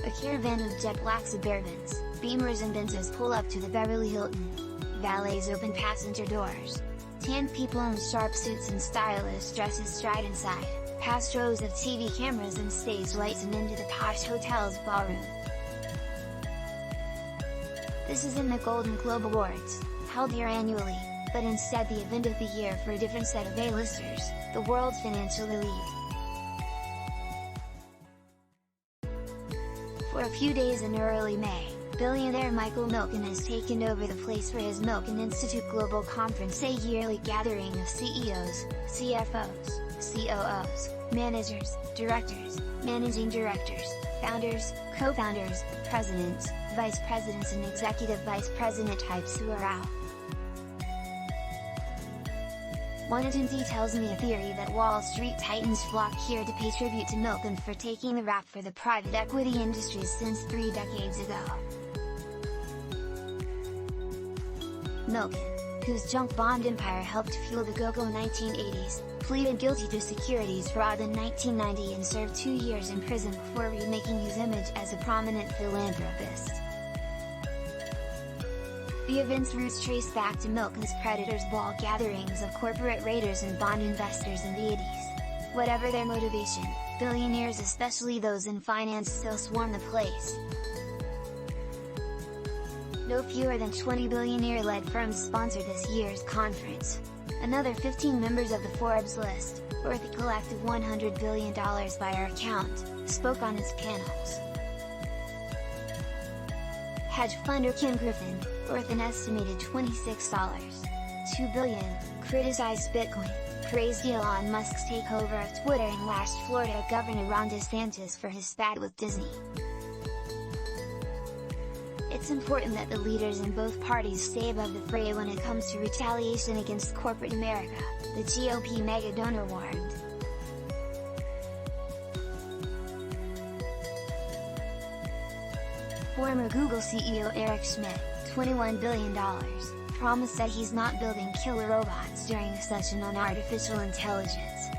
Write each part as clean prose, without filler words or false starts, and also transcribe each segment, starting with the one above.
A caravan of jet black Suburbans, Beamers and Benzes pull up to the Beverly Hilton. Valets open passenger doors. Tan people in sharp suits and stylish dresses stride inside, past rows of TV cameras and stage lights and into the posh hotel's ballroom. This isn't the Golden Globe Awards, held here annually, but instead the event of the year for a different set of A-listers, the world's financial elite. For a few days in early May, billionaire Milken has taken over the place for his Milken Institute Global Conference, a yearly gathering of CEOs, CFOs, COOs, managers, directors, managing directors, founders, co-founders, presidents, vice presidents and executive vice president types who are out. One attendee tells me a theory that Wall Street titans flock here to pay tribute to Milken for taking the rap for the private equity industry since 3 decades ago. Milken, whose junk bond empire helped fuel the go-go 1980s, pleaded guilty to securities fraud in 1990 and served 2 years in prison before remaking his image as a prominent philanthropist. The event's roots trace back to Milken's Predators Ball gatherings of corporate raiders and bond investors in the 80s. Whatever their motivation, billionaires, especially those in finance, still swarm the place. No fewer than 20 billionaire-led firms sponsor this year's conference. Another 15 members of the Forbes list, worth a collective $100 billion by our count, spoke on its panels. Hedge funder Ken Griffin, worth an estimated $26.2 billion, criticized Bitcoin, praised Elon Musk's takeover of Twitter and lashed Florida Governor Ron DeSantis for his spat with Disney. It's important that the leaders in both parties stay above the fray when it comes to retaliation against corporate America, the GOP mega donor warned. Former Google CEO Eric Schmidt, $21 billion, promised that he's not building killer robots during a session on artificial intelligence.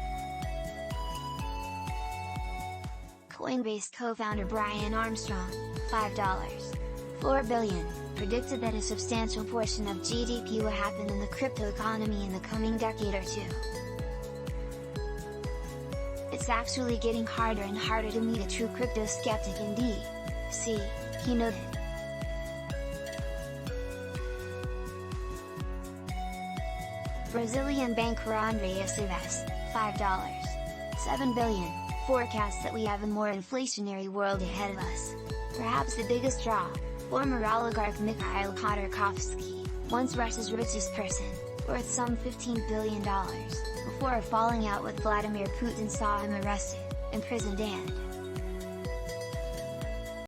Coinbase co-founder Brian Armstrong, $5.4 billion, predicted that a substantial portion of GDP will happen in the crypto economy in the coming decade or two. It's actually getting harder and harder to meet a true crypto skeptic indeed. See, he noted. Brazilian banker André Silves, $5.7 billion, forecasts that we have a more inflationary world ahead of us. Perhaps the biggest draw, former oligarch Mikhail Khodorkovsky, once Russia's richest person, worth some $15 billion, before a falling out with Vladimir Putin saw him arrested, imprisoned and